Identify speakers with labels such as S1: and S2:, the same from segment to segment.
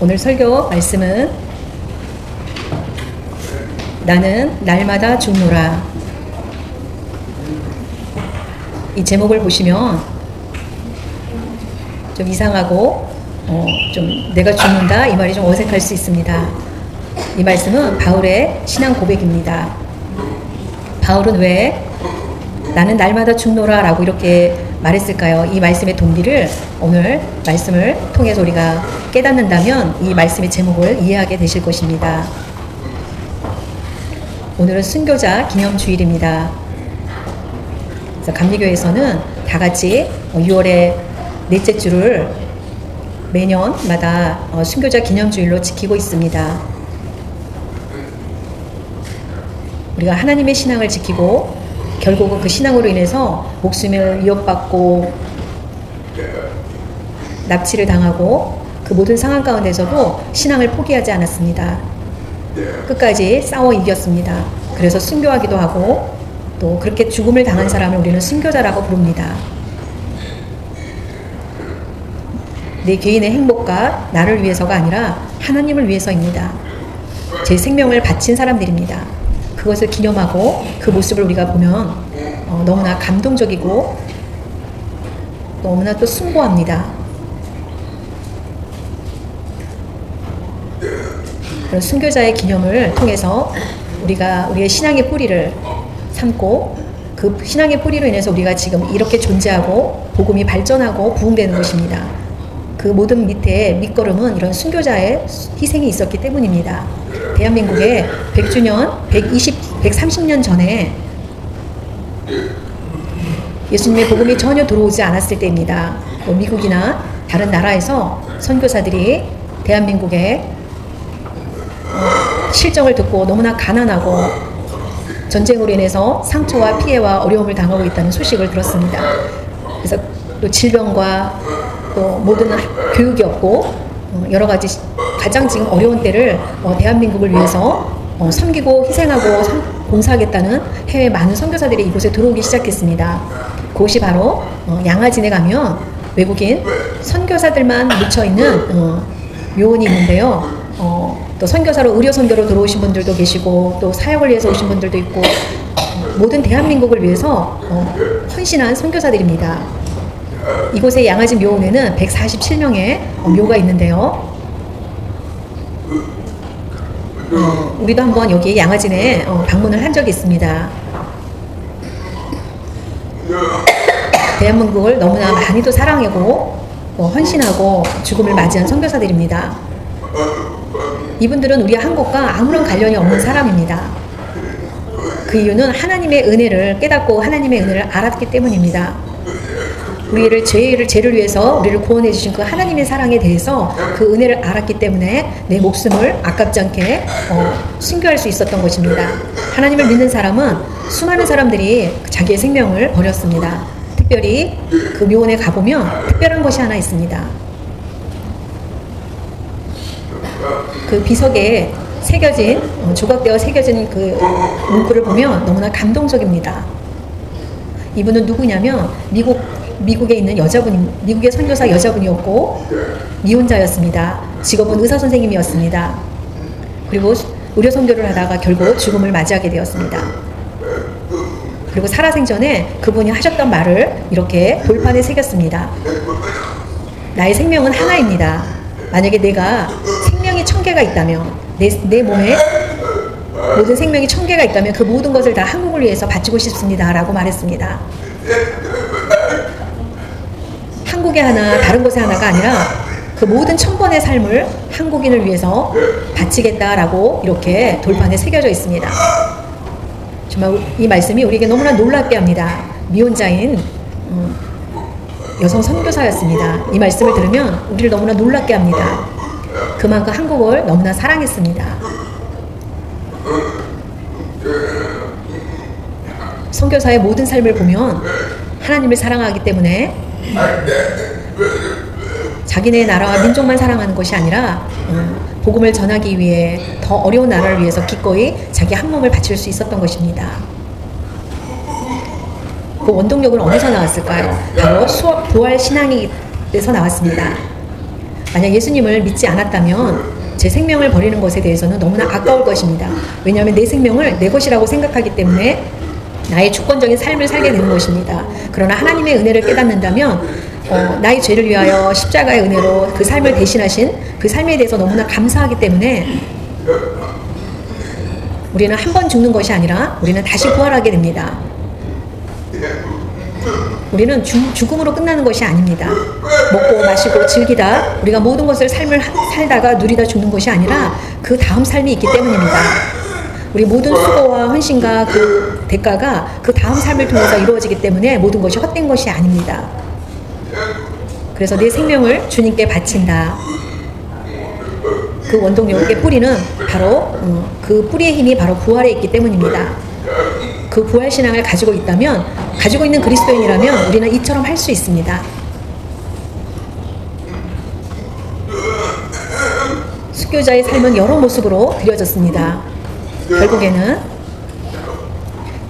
S1: 오늘 설교 말씀은 나는 날마다 죽노라. 이 제목을 보시면 좀 이상하고 좀 내가 죽는다 이 말이 좀 어색할 수 있습니다. 이 말씀은 바울의 신앙 고백입니다. 바울은 왜 나는 날마다 죽노라 라고 이렇게 말했을까요? 이 말씀의 동기를 오늘 말씀을 통해서 우리가 깨닫는다면 이 말씀의 제목을 이해하게 되실 것입니다. 오늘은 순교자 기념주일입니다. 그래서 감리교에서는 다 같이 6월의 넷째 주를 매년마다 순교자 기념주일로 지키고 있습니다. 우리가 하나님의 신앙을 지키고 결국은 그 신앙으로 인해서 목숨을 위협받고 납치를 당하고 그 모든 상황 가운데서도 신앙을 포기하지 않았습니다. 끝까지 싸워 이겼습니다. 그래서 순교하기도 하고 또 그렇게 죽음을 당한 사람을 우리는 순교자라고 부릅니다. 내 개인의 행복과 나를 위해서가 아니라 하나님을 위해서입니다. 제 생명을 바친 사람들입니다. 그것을 기념하고 그 모습을 우리가 보면 너무나 감동적이고 너무나 또 숭고합니다. 그런 순교자의 기념을 통해서 우리가 우리의 신앙의 뿌리를 삼고 그 신앙의 뿌리로 인해서 우리가 지금 이렇게 존재하고 복음이 발전하고 부흥되는 것입니다. 그 모든 밑에 밑거름은 이런 순교자의 희생이 있었기 때문입니다. 대한민국에 100주년, 130년 전에 예수님의 복음이 전혀 들어오지 않았을 때입니다. 또 미국이나 다른 나라에서 선교사들이 대한민국의 실정을 듣고 너무나 가난하고 전쟁으로 인해서 상처와 피해와 어려움을 당하고 있다는 소식을 들었습니다. 그래서 또 질병과 또 모든 교육이 없고 여러 가지 가장 지금 어려운 때를 대한민국을 위해서 섬기고 희생하고 봉사하겠다는 해외 많은 선교사들이 이곳에 들어오기 시작했습니다. 그곳이 바로 양화진에 가면 외국인 선교사들만 묻혀있는 묘원이 있는데요. 또 선교사로 의료 선교로 들어오신 분들도 계시고 또 사역을 위해서 오신 분들도 있고 모든 대한민국을 위해서 헌신한 선교사들입니다. 이곳의 양화진 묘원에는 147명의 묘가 있는데요. 우리도 한번 여기 양화진에 방문을 한 적이 있습니다. 대한민국을 너무나 많이도 사랑하고 헌신하고 죽음을 맞이한 선교사들입니다. 이분들은 우리 한국과 아무런 관련이 없는 사람입니다. 그 이유는 하나님의 은혜를 깨닫고 하나님의 은혜를 알았기 때문입니다. 우리를 죄를 위해서 우리를 구원해 주신 그 하나님의 사랑에 대해서 그 은혜를 알았기 때문에 내 목숨을 아깝지 않게 순교할 수 있었던 것입니다. 하나님을 믿는 사람은 수많은 사람들이 자기의 생명을 버렸습니다. 특별히 그 묘원에 가보면 특별한 것이 하나 있습니다. 그 비석에 새겨진 조각되어 새겨진 그 문구를 보면 너무나 감동적입니다. 이분은 누구냐면 미국에 있는 미국의 선교사 여자분이었고 미혼자였습니다. 직업은 의사 선생님이었습니다. 그리고 의료 선교를 하다가 결국 죽음을 맞이하게 되었습니다. 그리고 살아생전에 그분이 하셨던 말을 이렇게 돌판에 새겼습니다. 나의 생명은 하나입니다. 만약에 내가 생명이 1000개가 있다면 내 몸에 모든 생명이 1000개가 있다면 그 모든 것을 다 한국을 위해서 바치고 싶습니다 라고 말했습니다. 한국에 하나 다른 곳에 하나가 아니라 그 모든 1000번의 삶을 한국인을 위해서 바치겠다라고 이렇게 돌판에 새겨져 있습니다. 정말 이 말씀이 우리에게 너무나 놀랍게 합니다. 미혼자인 여성 선교사였습니다. 이 말씀을 들으면 우리를 너무나 놀랍게 합니다. 그만큼 한국을 너무나 사랑했습니다. 선교사의 모든 삶을 보면 하나님을 사랑하기 때문에 자기네 나라와 민족만 사랑하는 것이 아니라 복음을 전하기 위해 더 어려운 나라를 위해서 기꺼이 자기 한 몸을 바칠 수 있었던 것입니다. 그 원동력은 어디서 나왔을까요? 바로 부활 신앙에서 나왔습니다. 만약 예수님을 믿지 않았다면 제 생명을 버리는 것에 대해서는 너무나 아까울 것입니다. 왜냐하면 내 생명을 내 것이라고 생각하기 때문에 나의 주권적인 삶을 살게 되는 것입니다. 그러나 하나님의 은혜를 깨닫는다면 나의 죄를 위하여 십자가의 은혜로 그 삶을 대신하신 그 삶에 대해서 너무나 감사하기 때문에 우리는 한 번 죽는 것이 아니라 우리는 다시 부활하게 됩니다. 우리는 죽음으로 끝나는 것이 아닙니다. 먹고 마시고 즐기다 우리가 모든 것을 삶을 살다가 누리다 죽는 것이 아니라 그 다음 삶이 있기 때문입니다. 우리 모든 수고와 헌신과 그 대가가 그 다음 삶을 통해서 이루어지기 때문에 모든 것이 헛된 것이 아닙니다. 그래서 내 생명을 주님께 바친다. 그 원동력의 뿌리는 바로 그 뿌리의 힘이 바로 부활에 있기 때문입니다. 그 부활 신앙을 가지고 있다면, 가지고 있는 그리스도인이라면 우리는 이처럼 할 수 있습니다. 순교자의 삶은 여러 모습으로 드려졌습니다. 결국에는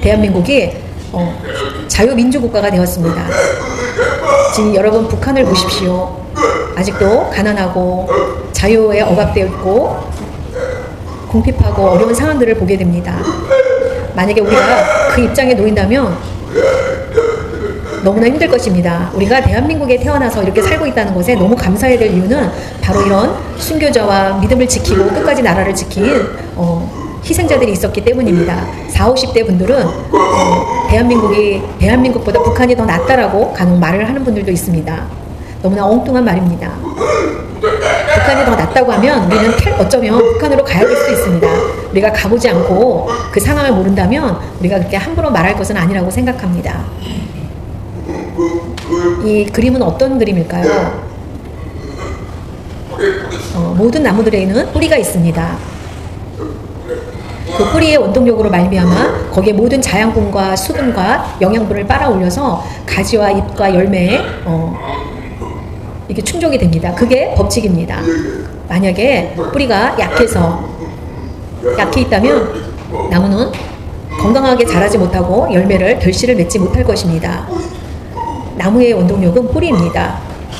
S1: 대한민국이 자유민주국가가 되었습니다. 지금 여러분 북한을 보십시오. 아직도 가난하고 자유에 억압되어 있고 궁핍하고 어려운 상황들을 보게 됩니다. 만약에 우리가 그 입장에 놓인다면 너무나 힘들 것입니다. 우리가 대한민국에 태어나서 이렇게 살고 있다는 것에 너무 감사해야 될 이유는 바로 이런 순교자와 믿음을 지키고 끝까지 나라를 지킨 희생자들이 있었기 때문입니다. 40, 50대 분들은 대한민국보다 북한이 더 낫다라고 간혹 말을 하는 분들도 있습니다. 너무나 엉뚱한 말입니다. 북한이 더 낫다고 하면 우리는 어쩌면 북한으로 가야 될 수도 있습니다. 우리가 가보지 않고 그 상황을 모른다면 우리가 그렇게 함부로 말할 것은 아니라고 생각합니다. 이 그림은 어떤 그림일까요? 모든 나무들에는 뿌리가 있습니다. 그 뿌리의 원동력으로 말미암아 거기에 모든 자양분과 수분과 영양분을 빨아올려서 가지와 잎과 열매에 이게 충족이 됩니다. 그게 법칙입니다. 만약에 뿌리가 약해 있다면 나무는 건강하게 자라지 못하고 열매를 결실을 맺지 못할 것입니다. 나무의 원동력은 뿌리입니다.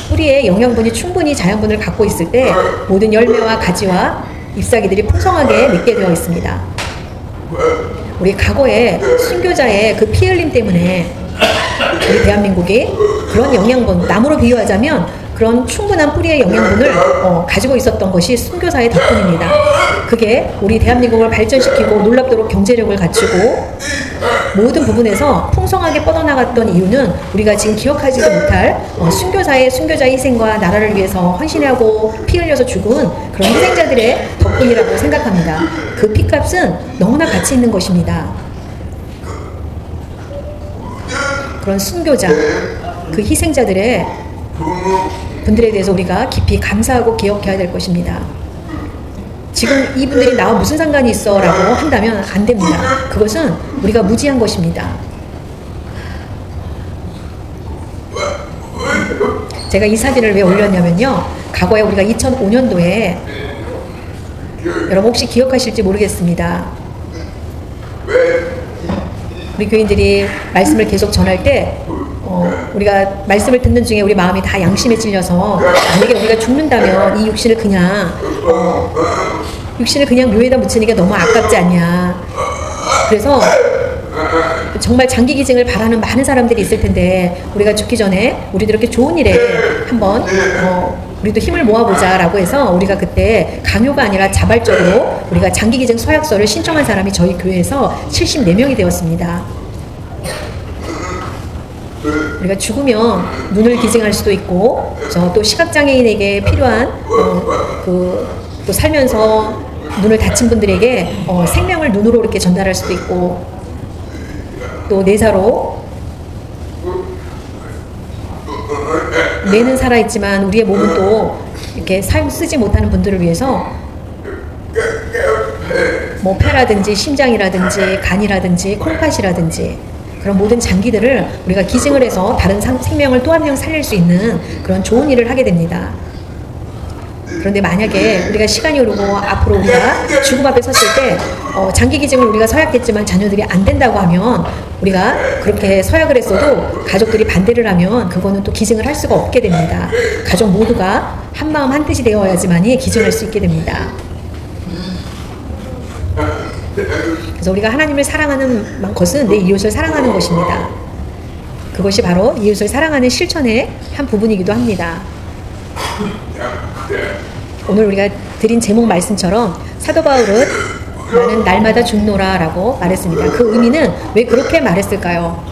S1: 뿌리에 영양분이 충분히 자양분을 갖고 있을 때 모든 열매와 가지와 잎사귀들이 풍성하게 맺게 되어 있습니다. 우리 과거에 순교자의 그 피 흘림 때문에 우리 대한민국이 그런 영양분, 나무로 비유하자면 그런 충분한 뿌리의 영양분을 가지고 있었던 것이 순교사의 덕분입니다. 그게 우리 대한민국을 발전시키고 놀랍도록 경제력을 갖추고 모든 부분에서 풍성하게 뻗어나갔던 이유는 우리가 지금 기억하지도 못할 순교자의 희생과 나라를 위해서 헌신하고 피 흘려서 죽은 그런 희생자들의 덕분이라고 생각합니다. 그 피값은 너무나 가치 있는 것입니다. 그런 순교자, 그 희생자들의 분들에 대해서 우리가 깊이 감사하고 기억해야 될 것입니다. 지금 이분들이 나와 무슨 상관이 있어 라고 한다면 안 됩니다. 그것은 우리가 무지한 것입니다. 제가 이 사진을 왜 올렸냐면요, 과거에 우리가 2005년도에 여러분 혹시 기억하실지 모르겠습니다. 우리 교인들이 말씀을 계속 전할 때 우리가 말씀을 듣는 중에 우리 마음이 다 양심에 찔려서 만약에 우리가 죽는다면 이 육신을 그냥 묘에다 묻히는 게 너무 아깝지 않냐. 그래서 정말 장기 기증을 바라는 많은 사람들이 있을 텐데 우리가 죽기 전에 우리도 이렇게 좋은 일에 한번 우리도 힘을 모아보자 라고 해서 우리가 그때 강요가 아니라 자발적으로 우리가 장기 기증 서약서를 신청한 사람이 저희 교회에서 74명이 되었습니다. 우리가 죽으면 눈을 기증할 수도 있고 또 시각장애인에게 필요한 또 살면서 눈을 다친 분들에게 생명을 눈으로 이렇게 전달할 수도 있고 또 뇌사로 뇌는 살아있지만 우리의 몸은 또 이렇게 쓰지 못하는 분들을 위해서 뭐 폐라든지 심장이라든지 간이라든지 콩팥이라든지 그런 모든 장기들을 우리가 기증을 해서 다른 생명을 또 한 명 살릴 수 있는 그런 좋은 일을 하게 됩니다. 그런데 만약에 우리가 시간이 흐르고 앞으로 우리가 죽음 앞에 섰을 때 장기 기증을 우리가 서약했지만 자녀들이 안 된다고 하면 우리가 그렇게 서약을 했어도 가족들이 반대를 하면 그거는 또 기증을 할 수가 없게 됩니다. 가족 모두가 한마음 한뜻이 되어야지만이 기증할 수 있게 됩니다. 그래서 우리가 하나님을 사랑하는 것은 내 이웃을 사랑하는 것입니다. 그것이 바로 이웃을 사랑하는 실천의 한 부분이기도 합니다. 오늘 우리가 드린 제목 말씀처럼 사도 바울은 나는 날마다 죽노라 라고 말했습니다. 그 의미는 왜 그렇게 말했을까요?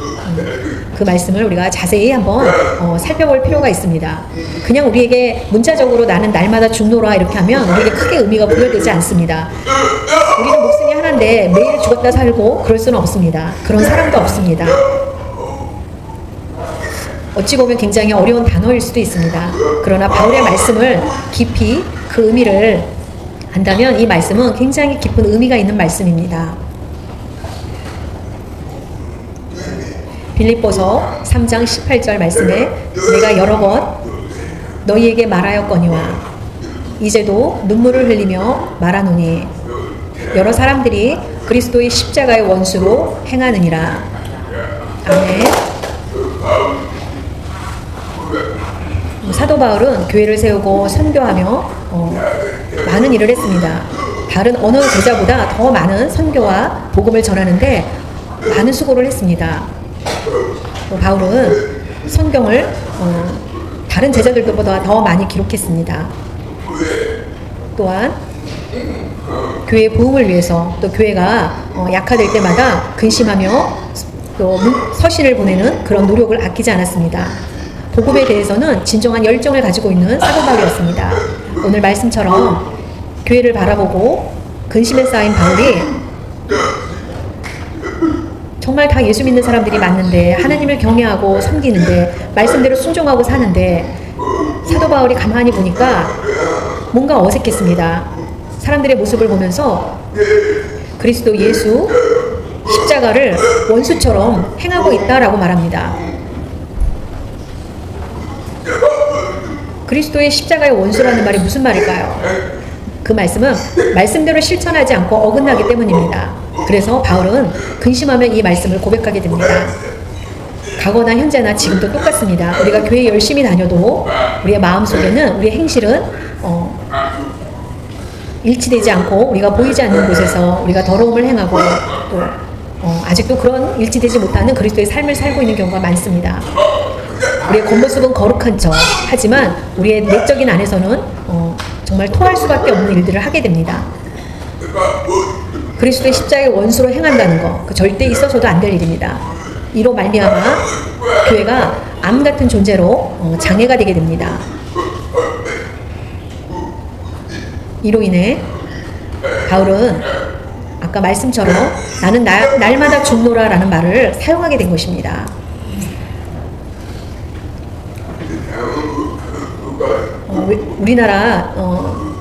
S1: 그 말씀을 우리가 자세히 한번 살펴볼 필요가 있습니다. 그냥 우리에게 문자적으로 나는 날마다 죽노라 이렇게 하면 우리에게 크게 의미가 부여되지 않습니다. 우리는 목숨이 하나인데 매일 죽었다 살고 그럴 수는 없습니다. 그런 사람도 없습니다. 어찌 보면 굉장히 어려운 단어일 수도 있습니다. 그러나 바울의 말씀을 깊이 그 의미를 안다면 이 말씀은 굉장히 깊은 의미가 있는 말씀입니다. 빌립보서 3장 18절 말씀에 내가 여러 번 너희에게 말하였거니와 이제도 눈물을 흘리며 말하노니 여러 사람들이 그리스도의 십자가의 원수로 행하느니라. 아멘. 사도 바울은 교회를 세우고 선교하며 많은 일을 했습니다. 다른 어느 제자보다 더 많은 선교와 복음을 전하는데 많은 수고를 했습니다. 바울은 성경을 다른 제자들보다 더 많이 기록했습니다. 또한 교회의 부흥을 위해서 또 교회가 약화될 때마다 근심하며 또 서신을 보내는 그런 노력을 아끼지 않았습니다. 복음에 대해서는 진정한 열정을 가지고 있는 사도 바울이었습니다. 오늘 말씀처럼 교회를 바라보고 근심에 쌓인 바울이 정말 다 예수 믿는 사람들이 많은데 하나님을 경외하고 섬기는데 말씀대로 순종하고 사는데 사도 바울이 가만히 보니까 뭔가 어색했습니다. 사람들의 모습을 보면서 그리스도 예수 십자가를 원수처럼 행하고 있다라고 말합니다. 그리스도의 십자가의 원수라는 말이 무슨 말일까요? 그 말씀은 말씀대로 실천하지 않고 어긋나기 때문입니다. 그래서 바울은 근심하면 이 말씀을 고백하게 됩니다. 과거나 현재나 지금도 똑같습니다. 우리가 교회 열심히 다녀도 우리의 마음속에는 우리의 행실은 일치되지 않고 우리가 보이지 않는 곳에서 우리가 더러움을 행하고 또 아직도 그런 일치되지 못하는 그리스도의 삶을 살고 있는 경우가 많습니다. 우리의 겉모습은 거룩한 척 하지만 우리의 내적인 안에서는 정말 토할 수밖에 없는 일들을 하게 됩니다. 그리스도의 십자가의 원수로 행한다는 거, 그 절대 있어서도 안 될 일입니다. 이로 말미암아 교회가 암 같은 존재로 장애가 되게 됩니다. 이로 인해 바울은 아까 말씀처럼 나는 날마다 죽노라 라는 말을 사용하게 된 것입니다. 우리나라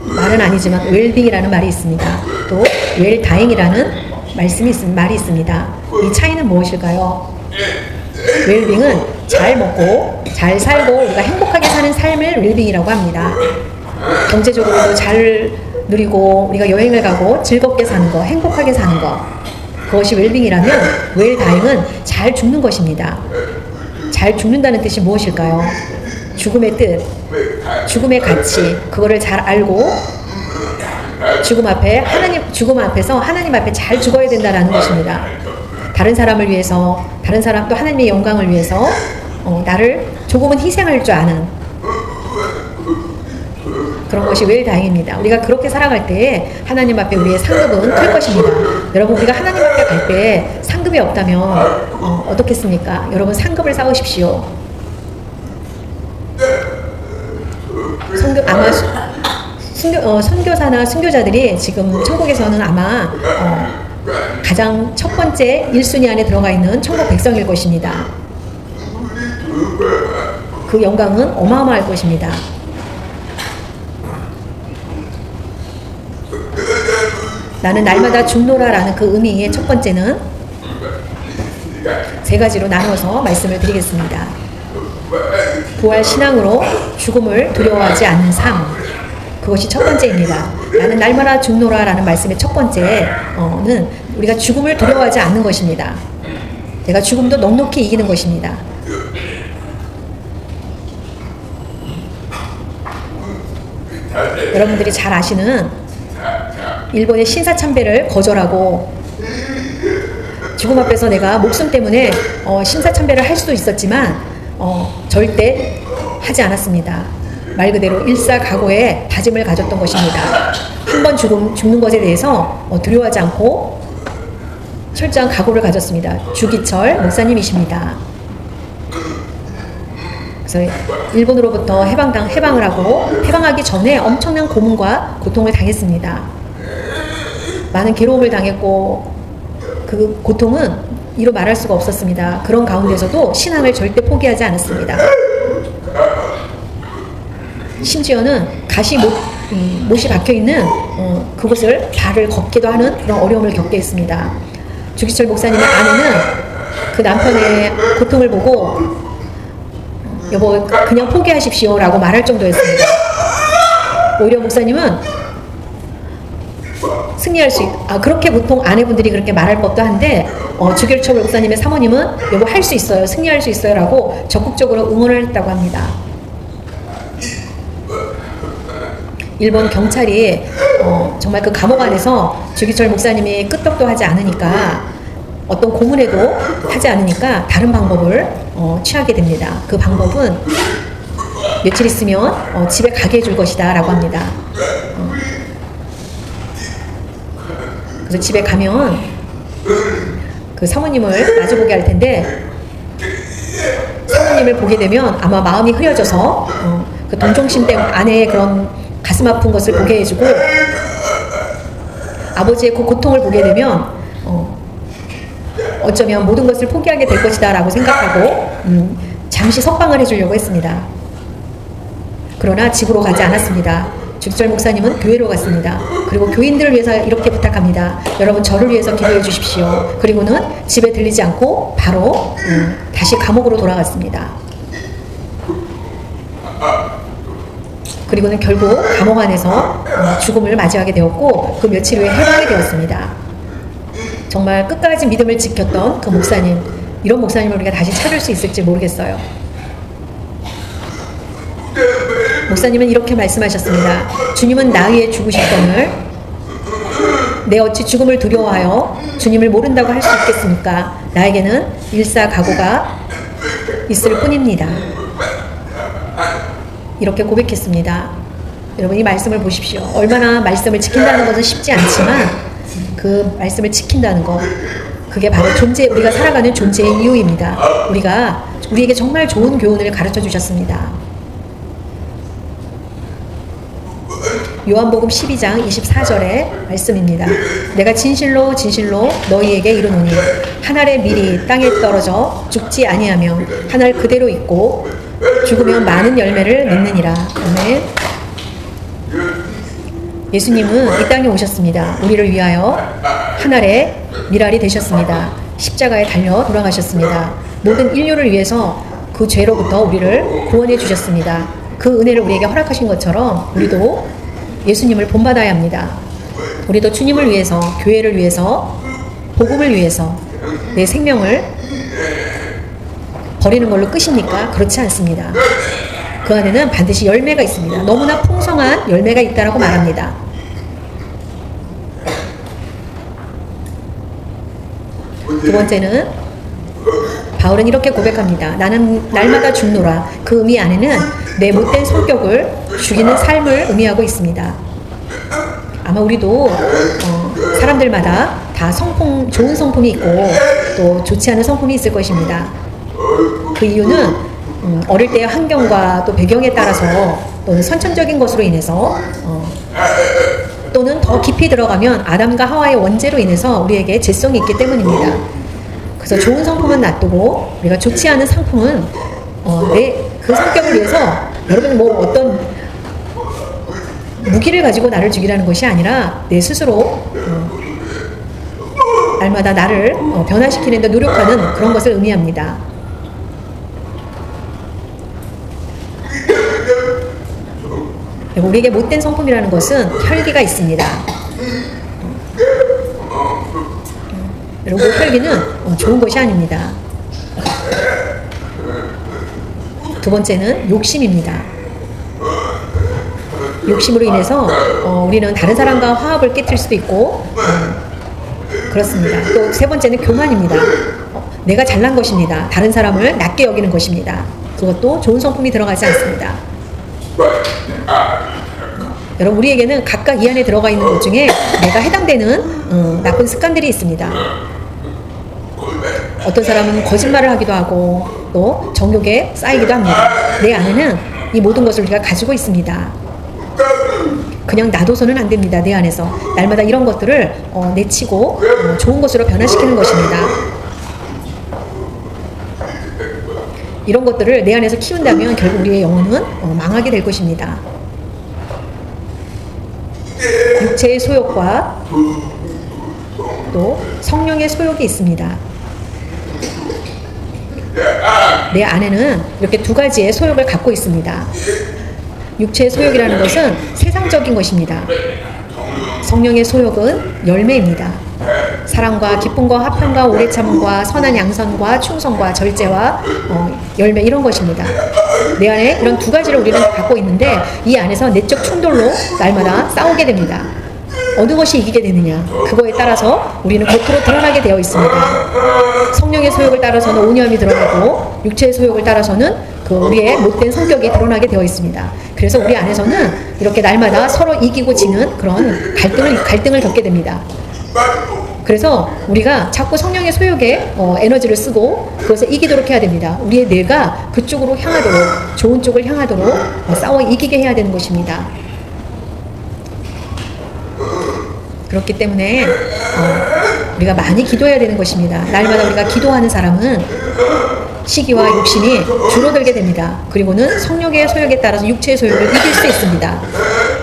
S1: 말은 아니지만 웰빙이라는 말이 있습니다. 또 웰다잉이라는 말이 있습니다. 이 차이는 무엇일까요? 웰빙은 잘 먹고 잘 살고 우리가 행복하게 사는 삶을 웰빙이라고 합니다. 경제적으로도 잘 누리고 우리가 여행을 가고 즐겁게 사는 거, 행복하게 사는 거, 그것이 웰빙이라면 웰다잉은 잘 죽는 것입니다. 잘 죽는다는 뜻이 무엇일까요? 죽음의 뜻, 죽음의 가치, 그거를 잘 알고 죽음 앞에서 하나님 앞에 잘 죽어야 된다라는 것입니다. 다른 사람을 위해서, 다른 사람 또 하나님의 영광을 위해서 나를 조금은 희생할 줄 아는 그런 것이 웰다잉입니다. 우리가 그렇게 살아갈 때 하나님 앞에 우리의 상급은 클 것입니다. 여러분, 우리가 하나님 앞에 갈 때 상급이 없다면 어떻겠습니까? 여러분, 상급을 쌓으십시오. 선교사나 순교자들이 지금 천국에서는 아마 가장 첫 번째 1순위 안에 들어가 있는 천국 백성일 것입니다. 그 영광은 어마어마할 것입니다. 나는 날마다 죽노라라는 그 의미의 첫 번째는 세 가지로 나눠서 말씀을 드리겠습니다. 부활 신앙으로 죽음을 두려워하지 않는 삶, 그것이 첫 번째입니다. 나는 날마다 죽노라라는 말씀의 첫 번째는 우리가 죽음을 두려워하지 않는 것입니다. 내가 죽음도 넉넉히 이기는 것입니다. 여러분들이 잘 아시는 일본의 신사참배를 거절하고 죽음 앞에서 내가 목숨 때문에 신사참배를 할 수도 있었지만 절대 하지 않았습니다. 말 그대로 일사각오의 다짐을 가졌던 것입니다. 한 번 죽는 것에 대해서 두려워하지 않고 철저한 각오를 가졌습니다. 주기철 목사님이십니다. 그래서 일본으로부터 해방을 하고 해방하기 전에 엄청난 고문과 고통을 당했습니다. 많은 괴로움을 당했고 그 고통은 이루 말할 수가 없었습니다. 그런 가운데서도 신앙을 절대 포기하지 않았습니다. 심지어는 못이 박혀있는 그곳을 발을 걷기도 하는 그런 어려움을 겪게 했습니다. 주기철 목사님의 아내는 그 남편의 고통을 보고 여보 그냥 포기하십시오 라고 말할 정도였습니다. 오히려 목사님은 승리할 수 그렇게 보통 아내분들이 그렇게 말할 법도 한데 주기철 목사님의 사모님은 여보 할 수 있어요, 승리할 수 있어요 라고 적극적으로 응원을 했다고 합니다. 일본 경찰이 정말 그 감옥 안에서 주기철 목사님이 끄떡도 하지 않으니까 어떤 고문에도 하지 않으니까 다른 방법을 취하게 됩니다. 그 방법은 며칠 있으면 집에 가게 해줄 것이다 라고 합니다. 그래서 집에 가면 그 사모님을 마주보게 할 텐데 사모님을 보게 되면 아마 마음이 흐려져서 그 동정심 때문에 아내의 그런 가슴 아픈 것을 보게 해주고 아버지의 그 고통을 보게 되면 어쩌면 모든 것을 포기하게 될 것이다 라고 생각하고 잠시 석방을 해주려고 했습니다. 그러나 집으로 가지 않았습니다. 주기철 목사님은 교회로 갔습니다. 그리고 교인들을 위해서 이렇게 부탁합니다. 여러분 저를 위해서 기도해 주십시오. 그리고는 집에 들리지 않고 바로 다시 감옥으로 돌아갔습니다. 그리고는 결국 감옥 안에서 죽음을 맞이하게 되었고 그 며칠 후에 해방이 되었습니다. 정말 끝까지 믿음을 지켰던 그 목사님, 이런 목사님을 우리가 다시 찾을 수 있을지 모르겠어요. 목사님은 이렇게 말씀하셨습니다. 주님은 나 위해 죽으셨거늘 내 어찌 죽음을 두려워하여 주님을 모른다고 할 수 있겠습니까? 나에게는 일사각오가 있을 뿐입니다. 이렇게 고백했습니다. 여러분 이 말씀을 보십시오. 얼마나 말씀을 지킨다는 것은 쉽지 않지만 그 말씀을 지킨다는 것, 그게 바로 우리가 살아가는 존재의 이유입니다. 우리에게 정말 좋은 교훈을 가르쳐 주셨습니다. 요한복음 12장 24절의 말씀입니다. 내가 진실로 진실로 너희에게 이르노니 한 알의 밀이 땅에 떨어져 죽지 아니하며 한 알 그대로 있고 죽으면 많은 열매를 맺느니라. 아멘. 예수님은 이 땅에 오셨습니다. 우리를 위하여 한 알의 밀알이 되셨습니다. 십자가에 달려 돌아가셨습니다. 모든 인류를 위해서 그 죄로부터 우리를 구원해 주셨습니다. 그 은혜를 우리에게 허락하신 것처럼 우리도 예수님을 본받아야 합니다. 우리도 주님을 위해서, 교회를 위해서, 복음을 위해서 내 생명을 버리는 걸로 끝입니까? 그렇지 않습니다. 그 안에는 반드시 열매가 있습니다. 너무나 풍성한 열매가 있다라고 말합니다. 두 번째는 바울은 이렇게 고백합니다. 나는 날마다 죽노라. 그 의미 안에는 내 못된 성격을 죽이는 삶을 의미하고 있습니다. 아마 우리도 사람들마다 다 좋은 성품이 있고 또 좋지 않은 성품이 있을 것입니다. 그 이유는 어릴 때의 환경과 또 배경에 따라서 또는 선천적인 것으로 인해서 또는 더 깊이 들어가면 아담과 하와의 원죄로 인해서 우리에게 죄성이 있기 때문입니다. 그래서 좋은 성품은 놔두고 우리가 좋지 않은 상품은 그 성격을 위해서 여러분 어떤 무기를 가지고 나를 죽이라는 것이 아니라 내 스스로 날마다 나를 변화시키는 데 노력하는 그런 것을 의미합니다. 우리에게 못된 성품이라는 것은 혈기가 있습니다. 여러분, 혈기는 좋은 것이 아닙니다. 두 번째는 욕심입니다. 욕심으로 인해서 우리는 다른 사람과 화합을 깨뜨릴 수도 있고 그렇습니다. 또 세 번째는 교만입니다. 내가 잘난 것입니다. 다른 사람을 낮게 여기는 것입니다. 그것도 좋은 성품이 들어가지 않습니다. 여러분, 우리에게는 각각 이 안에 들어가 있는 것 중에 내가 해당되는 나쁜 습관들이 있습니다. 어떤 사람은 거짓말을 하기도 하고 또 정욕에 쌓이기도 합니다. 내 안에는 이 모든 것을 우리가 가지고 있습니다. 그냥 놔둬서는 안 됩니다. 내 안에서 날마다 이런 것들을 내치고 좋은 것으로 변화시키는 것입니다. 이런 것들을 내 안에서 키운다면 결국 우리의 영혼은 망하게 될 것입니다. 육체의 소욕과 또 성령의 소욕이 있습니다. 내 안에는 이렇게 두 가지의 소욕을 갖고 있습니다. 육체의 소욕이라는 것은 세상적인 것입니다. 성령의 소욕은 열매입니다. 사랑과 기쁨과 화평과 오래 참음과 선한 양선과 충성과 절제와 열매, 이런 것입니다. 내 안에 이런 두 가지를 우리는 갖고 있는데 이 안에서 내적 충돌로 날마다 싸우게 됩니다. 어느 것이 이기게 되느냐, 그거에 따라서 우리는 겉으로 드러나게 되어 있습니다. 성령의 소욕을 따라서는 온유함이 드러나고 육체의 소욕을 따라서는 우리의 못된 성격이 드러나게 되어 있습니다. 그래서 우리 안에서는 이렇게 날마다 서로 이기고 지는 그런 갈등을 겪게 됩니다. 그래서 우리가 자꾸 성령의 소욕에 에너지를 쓰고 그것을 이기도록 해야 됩니다. 우리의 뇌가 그쪽으로 향하도록, 좋은 쪽을 향하도록 싸워 이기게 해야 되는 것입니다. 그렇기 때문에 우리가 많이 기도해야 되는 것입니다. 날마다 우리가 기도하는 사람은 시기와 욕심이 줄어들게 됩니다. 그리고는 성령의 소욕에 따라서 육체의 소욕을 이길 수 있습니다.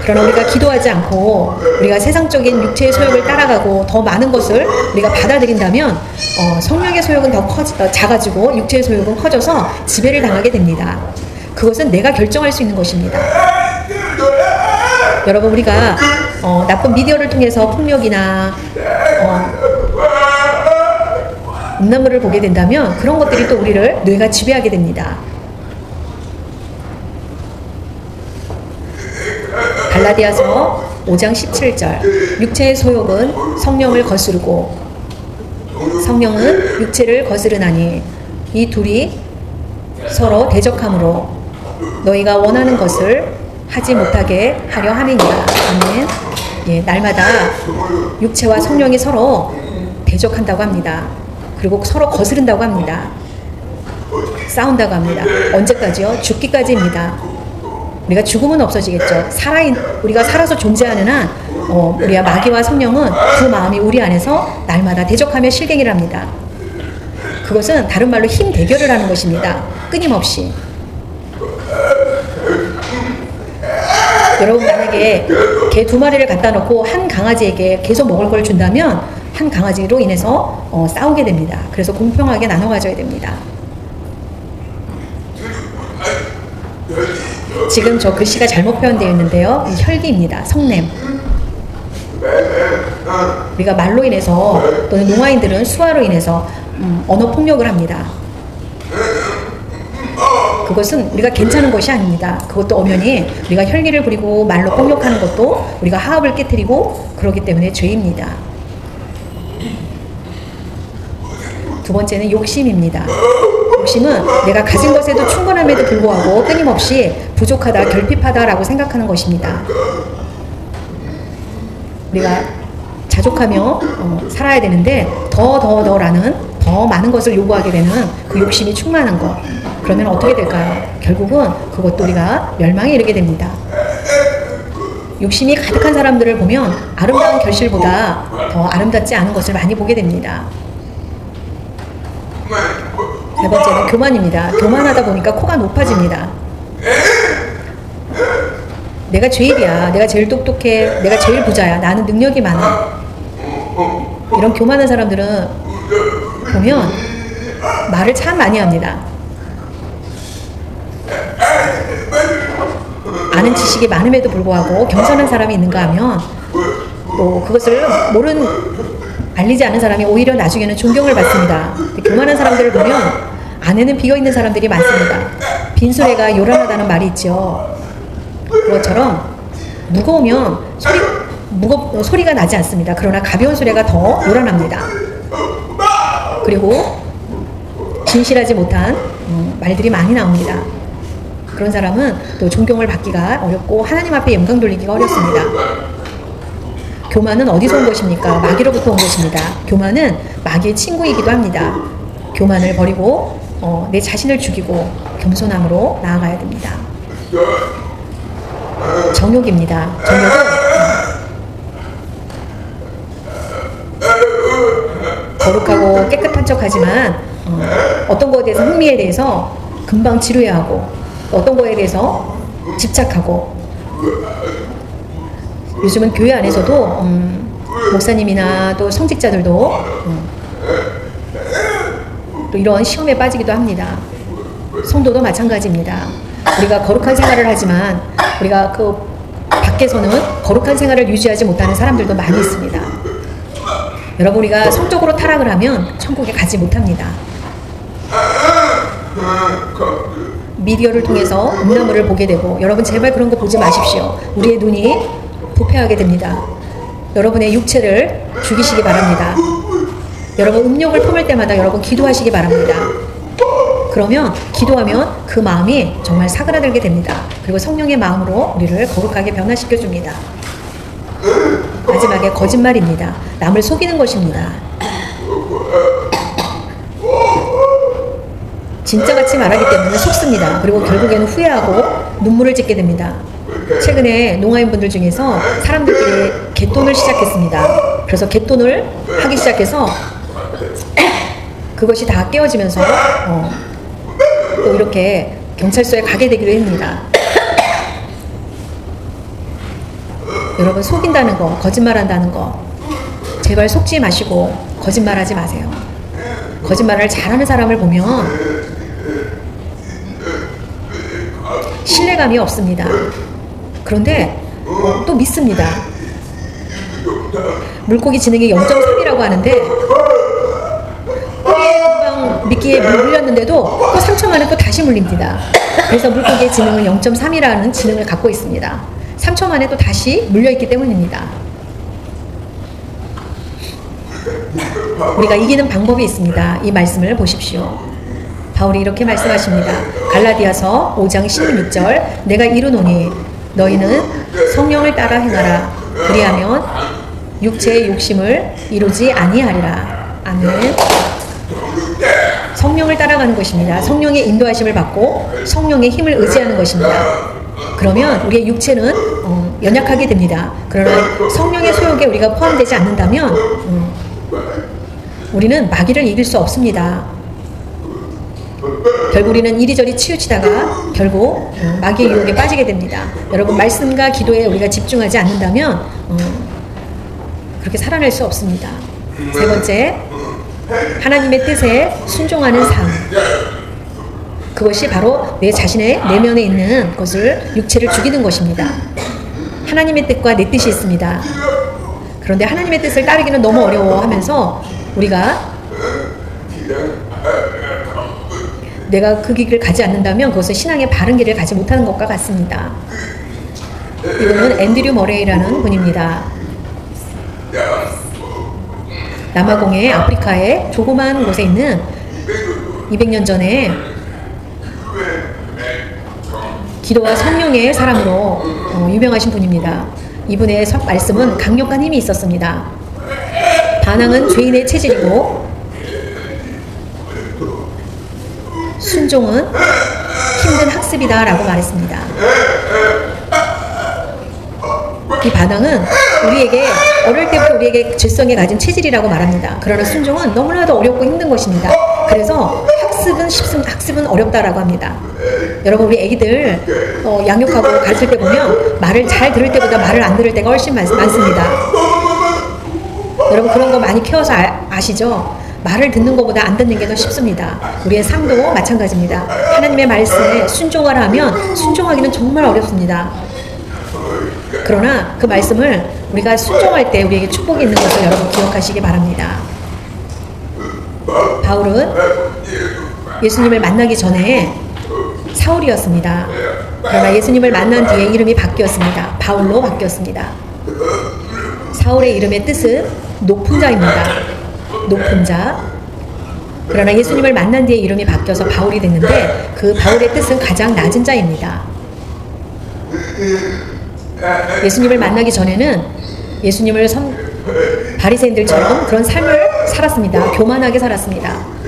S1: 그러나 우리가 기도하지 않고 우리가 세상적인 육체의 소욕을 따라가고 더 많은 것을 우리가 받아들인다면 성령의 소욕은 더 작아지고 육체의 소욕은 커져서 지배를 당하게 됩니다. 그것은 내가 결정할 수 있는 것입니다. 여러분, 우리가 나쁜 미디어를 통해서 폭력이나 음란물을 보게 된다면 그런 것들이 또 우리를 뇌가 지배하게 됩니다. 갈라디아서 5장 17절, 육체의 소욕은 성령을 거스르고 성령은 육체를 거스르나니 이 둘이 서로 대적함으로 너희가 원하는 것을 하지 못하게 하려 함이니라. 아멘. 예, 날마다 육체와 성령이 서로 대적한다고 합니다. 그리고 서로 거스른다고 합니다. 싸운다고 합니다. 언제까지요? 죽기까지입니다. 우리가 죽으면 없어지겠죠. 우리가 살아서 존재하는 한 우리가 마귀와 성령은 그 마음이 우리 안에서 날마다 대적하며 실갱이를 합니다. 그것은 다른 말로 힘 대결을 하는 것입니다. 끊임없이. 여러분, 만약에 개 2마리를 갖다 놓고 한 강아지에게 계속 먹을 걸 준다면 한 강아지로 인해서 싸우게 됩니다. 그래서 공평하게 나눠 가져야 됩니다. 지금 저 글씨가 잘못 표현되어 있는데요. 이 혈기입니다. 성냄. 우리가 말로 인해서 또는 농아인들은 수화로 인해서 언어 폭력을 합니다. 그것은 우리가 괜찮은 것이 아닙니다. 그것도 엄연히 우리가 혈기를 부리고 말로 폭력하는 것도 우리가 화합을 깨뜨리고 그러기 때문에 죄입니다. 두 번째는 욕심입니다. 욕심은 내가 가진 것에도 충분함에도 불구하고 끊임없이 부족하다, 결핍하다라고 생각하는 것입니다. 우리가 자족하며 살아야 되는데 더라는 더 많은 것을 요구하게 되는 그 욕심이 충만한 것. 그러면 어떻게 될까요? 결국은 그것도 우리가 멸망에 이르게 됩니다. 욕심이 가득한 사람들을 보면 아름다운 결실보다 더 아름답지 않은 것을 많이 보게 됩니다. 네 번째는 교만입니다. 교만하다 보니까 코가 높아집니다. 내가 제일이야. 내가 제일 똑똑해. 내가 제일 부자야. 나는 능력이 많아. 이런 교만한 사람들은 보면 말을 참 많이 합니다. 아는 지식이 많음에도 불구하고 겸손한 사람이 있는가 하면 또 그것을 알리지 않은 사람이 오히려 나중에는 존경을 받습니다. 교만한 사람들을 보면 안에는 비어있는 사람들이 많습니다. 빈수레가 요란하다는 말이 있죠. 그것처럼 무거우면 소리가 나지 않습니다. 그러나 가벼운 수레가 더 요란합니다. 그리고 진실하지 못한 말들이 많이 나옵니다. 그런 사람은 또 존경을 받기가 어렵고 하나님 앞에 영광 돌리기가 어렵습니다. 교만은 어디서 온 것입니까? 마귀로부터 온 것입니다. 교만은 마귀의 친구이기도 합니다. 교만을 버리고 내 자신을 죽이고 겸손함으로 나아가야 됩니다. 정욕입니다. 정욕은 거룩하고 깨끗한 척하지만 어떤 것에 대해서 흥미에 대해서 금방 지루해하고 어떤 것에 대해서 집착하고 요즘은 교회 안에서도 목사님이나 또 성직자들도 또 이런 시험에 빠지기도 합니다. 성도도 마찬가지입니다. 우리가 거룩한 생활을 하지만 우리가 그 밖에서는 거룩한 생활을 유지하지 못하는 사람들도 많이 있습니다. 여러분, 우리가 성적으로 타락을 하면 천국에 가지 못합니다. 미디어를 통해서 음란물을 보게 되고, 여러분 제발 그런 거 보지 마십시오. 우리의 눈이 부패하게 됩니다. 여러분의 육체를 죽이시기 바랍니다. 여러분 음욕을 품을 때마다 여러분 기도하시기 바랍니다. 그러면 기도하면 그 마음이 정말 사그라들게 됩니다. 그리고 성령의 마음으로 우리를 거룩하게 변화시켜 줍니다. 마지막에 거짓말입니다. 남을 속이는 것입니다. 진짜같이 말하기 때문에 속습니다. 그리고 결국에는 후회하고 눈물을 짓게 됩니다. 최근에 농아인분들 중에서 사람들끼리 갯돈을 시작했습니다. 그래서 갯돈을 하기 시작해서 그것이 다 깨어지면서 또 이렇게 경찰서에 가게 되기로 합니다. 여러분, 속인다는 거, 거짓말한다는 거 제발 속지 마시고 거짓말하지 마세요. 거짓말을 잘하는 사람을 보면 신뢰감이 없습니다. 그런데 또 믿습니다. 물고기 지능이 0.3이라고 하는데 금방 미끼에 물렸는데도 또 3초 만에 또 다시 물립니다. 그래서 물고기의 지능은 0.3이라는 지능을 갖고 있습니다. 3초 만에 또 다시 물려있기 때문입니다. 우리가 이기는 방법이 있습니다. 이 말씀을 보십시오. 바울이 이렇게 말씀하십니다. 갈라디아서 5장 16절, 내가 이르노니 너희는 성령을 따라 행하라. 그리하면 육체의 욕심을 이루지 아니하리라. 아멘. 성령을 따라가는 것입니다. 성령의 인도하심을 받고 성령의 힘을 의지하는 것입니다. 그러면 우리의 육체는 연약하게 됩니다. 그러나 성령의 소욕에 우리가 포함되지 않는다면 우리는 마귀를 이길 수 없습니다. 결국 우리는 이리저리 치우치다가 결국 마귀의 유혹에 빠지게 됩니다. 여러분, 말씀과 기도에 우리가 집중하지 않는다면 그렇게 살아날 수 없습니다. 세 번째, 하나님의 뜻에 순종하는 삶. 그것이 바로 내 자신의 내면에 있는 것을, 육체를 죽이는 것입니다. 하나님의 뜻과 내 뜻이 있습니다. 그런데 하나님의 뜻을 따르기는 너무 어려워하면서 우리가 내가 그 길을 가지 않는다면 그것은 신앙의 바른 길을 가지 못하는 것과 같습니다. 이분은 앤드류 머레이라는 분입니다. 남아공의 아프리카의 조그마한 곳에 있는 200년 전에 기도와 성령의 사람으로 유명하신 분입니다. 이분의 말씀은 강력한 힘이 있었습니다. 반항은 죄인의 체질이고 순종은 힘든 학습이다 라고 말했습니다. 이 반항은 우리에게 어릴 때부터 우리에게 질성에 가진 체질이라고 말합니다. 그러나 순종은 너무나도 어렵고 힘든 것입니다. 그래서 학습은 어렵다라고 합니다. 여러분, 우리 애기들 양육하고 가르칠 때 보면 말을 잘 들을 때보다 말을 안 들을 때가 훨씬 많습니다. 여러분, 그런 거 많이 키워서 아시죠? 말을 듣는 것보다 안 듣는 게 더 쉽습니다. 우리의 삶도 마찬가지입니다. 하나님의 말씀에 순종하라 하면 순종하기는 정말 어렵습니다. 그러나 그 말씀을 우리가 순종할 때 우리에게 축복이 있는 것을 여러분 기억하시기 바랍니다. 바울은 예수님을 만나기 전에 사울이었습니다. 그러나 예수님을 만난 뒤에 이름이 바뀌었습니다. 바울로 바뀌었습니다. 사울의 이름의 뜻은 높은 자입니다. 높은 자. 그러나 예수님을 만난 뒤에 이름이 바뀌어서 바울이 됐는데 그 바울의 뜻은 가장 낮은 자입니다. 예수님을 만나기 전에는 예수님을 바리새인들처럼 그런 삶을 살았습니다. 교만하게 살았습니다.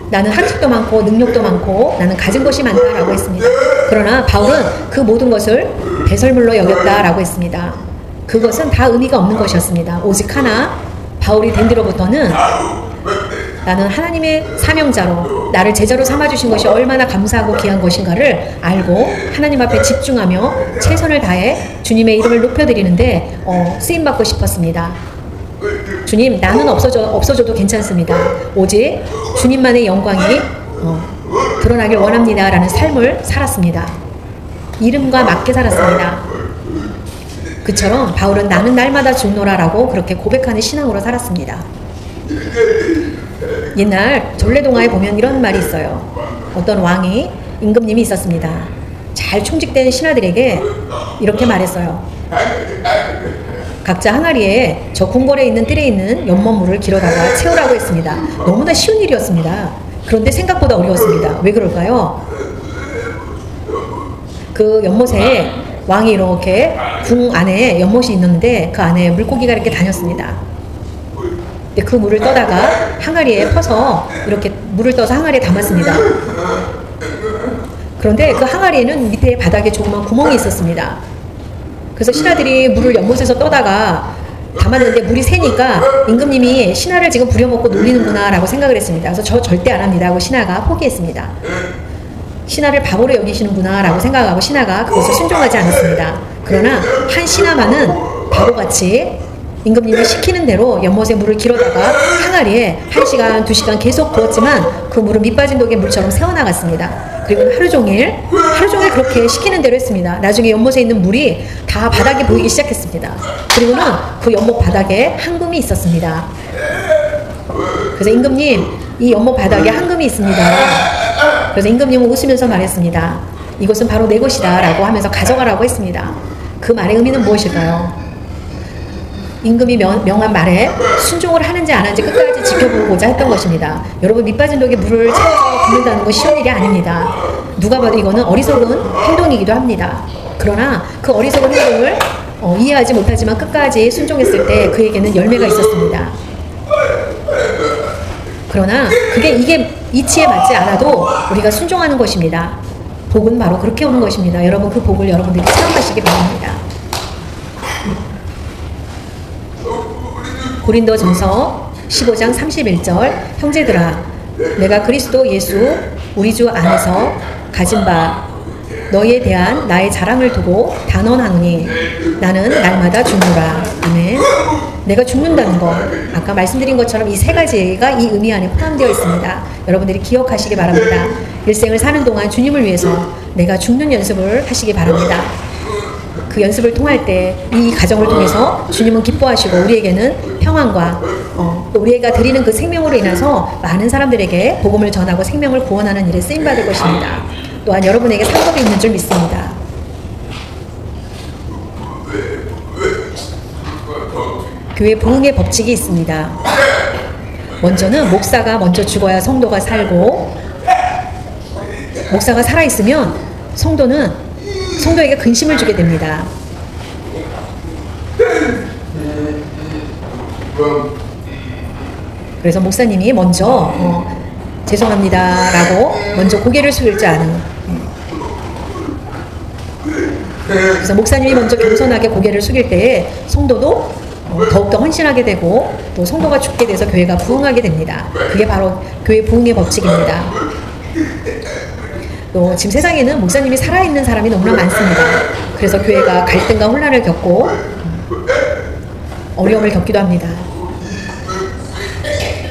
S1: 나는 학식도 많고 능력도 많고 나는 가진 것이 많다라고 했습니다. 그러나 바울은 그 모든 것을 배설물로 여겼다라고 했습니다. 그것은 다 의미가 없는 것이었습니다. 오직 하나, 바울이 된 뒤로부터는 나는 하나님의 사명자로 나를 제자로 삼아주신 것이 얼마나 감사하고 귀한 것인가를 알고 하나님 앞에 집중하며 최선을 다해 주님의 이름을 높여드리는데 쓰임받고 싶었습니다. 주님, 나는 없어져도 괜찮습니다. 오직 주님만의 영광이 드러나길 원합니다. 라는 삶을 살았습니다. 이름과 맞게 살았습니다. 그처럼 바울은 나는 날마다 죽노라 라고 그렇게 고백하는 신앙으로 살았습니다. 옛날 전래동화에 보면 이런 말이 있어요. 어떤 왕이 임금님이 있었습니다. 잘 충직된 신하들에게 이렇게 말했어요. 각자 항아리에 저 궁궐에 있는 뜰에 있는 연못물을 길어다가 채우라고 했습니다. 너무나 쉬운 일이었습니다. 그런데 생각보다 어려웠습니다. 왜 그럴까요? 그 연못에 왕이 이렇게 궁 안에 연못이 있는데 그 안에 물고기가 이렇게 다녔습니다. 근데 그 물을 떠다가 항아리에 퍼서 이렇게 물을 떠서 항아리에 담았습니다. 그런데 그 항아리에는 밑에 바닥에 조그만 구멍이 있었습니다. 그래서 신하들이 물을 연못에서 떠다가 담았는데 물이 새니까 임금님이 신하를 지금 부려먹고 놀리는구나 라고 생각을 했습니다. 그래서 저 절대 안 합니다 하고 신하가 포기했습니다. 신하를 바보로 여기시는구나 라고 생각하고 신하가 그것을 순종하지 않았습니다. 그러나 한 신하만은 바보같이 임금님이 시키는 대로 연못에 물을 길어다가 항아리에 1시간, 2시간 계속 부었지만 그 물은 밑빠진 독의 물처럼 새어나갔습니다. 그리고 하루 종일 그렇게 시키는 대로 했습니다. 나중에 연못에 있는 물이 다 바닥에 보이기 시작했습니다. 그리고는 그 연못 바닥에 황금이 있었습니다. 그래서 임금님, 이 연못 바닥에 황금이 있습니다. 그래서 임금님은 웃으면서 말했습니다. 이것은 바로 내 것이다 라고 하면서 가져가라고 했습니다. 그 말의 의미는 무엇일까요? 임금이 명한 말에 순종을 하는지 안 하는지 끝까지 지켜보고자 했던 것입니다. 여러분, 밑빠진 독에 물을 채워서 붓는다는 건 쉬운 일이 아닙니다. 누가 봐도 이거는 어리석은 행동이기도 합니다. 그러나 그 어리석은 행동을 이해하지 못하지만 끝까지 순종했을 때 그에게는 열매가 있었습니다. 그러나 이게 이치에 맞지 않아도 우리가 순종하는 것입니다. 복은 바로 그렇게 오는 것입니다. 여러분, 그 복을 여러분들이 체험하시기 바랍니다. 고린도전서 15장 31절 형제들아, 내가 그리스도 예수 우리 주 안에서 가진 바 너희에 대한 나의 자랑을 두고 단언하노니 나는 날마다 죽노라. 아멘. 내가 죽는다는 것, 아까 말씀드린 것처럼 이 세 가지가 이 의미 안에 포함되어 있습니다. 여러분들이 기억하시기 바랍니다. 일생을 사는 동안 주님을 위해서 내가 죽는 연습을 하시기 바랍니다. 그 연습을 통할 때 이 과정을 통해서 주님은 기뻐하시고 우리에게는 평안과 또 우리가 드리는 그 생명으로 인해서 많은 사람들에게 복음을 전하고 생명을 구원하는 일에 쓰임받을 것입니다. 또한 여러분에게 상급이 있는 줄 믿습니다. 교회 부흥의 법칙이 있습니다. 먼저는 목사가 먼저 죽어야 성도가 살고, 목사가 살아있으면 성도에게 근심을 주게 됩니다. 그래서 목사님이 먼저 죄송합니다 라고 먼저 고개를 숙일 줄 아는, 그래서 목사님이 먼저 겸손하게 고개를 숙일 때에 성도도 더욱더 헌신하게 되고 또 성도가 죽게 돼서 교회가 부흥하게 됩니다. 그게 바로 교회 부흥의 법칙입니다. 또 지금 세상에는 목사님이 살아있는 사람이 너무나 많습니다. 그래서 교회가 갈등과 혼란을 겪고 어려움을 겪기도 합니다.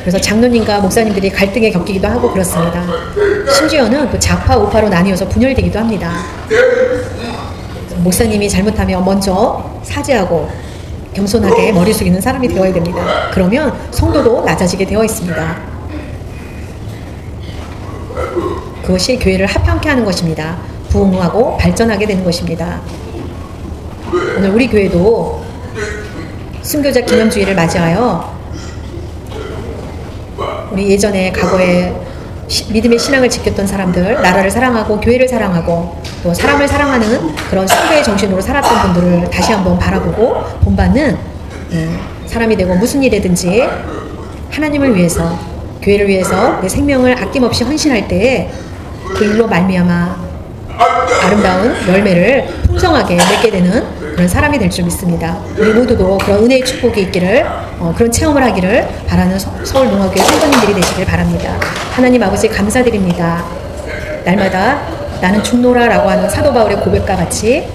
S1: 그래서 장로님과 목사님들이 갈등에 겪이기도 하고 그렇습니다. 심지어는 또 좌파 우파로 나뉘어서 분열되기도 합니다. 목사님이 잘못하면 먼저 사죄하고 겸손하게 머리 숙이는 사람이 되어야 됩니다. 그러면 성도도 낮아지게 되어 있습니다. 그것이 교회를 합평케 하는 것입니다. 부흥하고 발전하게 되는 것입니다. 오늘 우리 교회도 순교자 기념주의를 맞이하여 우리 예전에 과거에 믿음의 신앙을 지켰던 사람들, 나라를 사랑하고 교회를 사랑하고 또 사람을 사랑하는 그런 순교의 정신으로 살았던 분들을 다시 한번 바라보고 본받는 사람이 되고, 무슨 일이든지 하나님을 위해서, 교회를 위해서 내 생명을 아낌없이 헌신할 때에 그 일로 말미암아 아름다운 열매를 풍성하게 맺게 되는 그런 사람이 될 줄 믿습니다. 우리 모두도 그런 은혜의 축복이 있기를, 그런 체험을 하기를 바라는 서울농화교회 성도님들이 되시길 바랍니다. 하나님 아버지 감사드립니다. 날마다 나는 죽노라라고 하는 사도 바울의 고백과 같이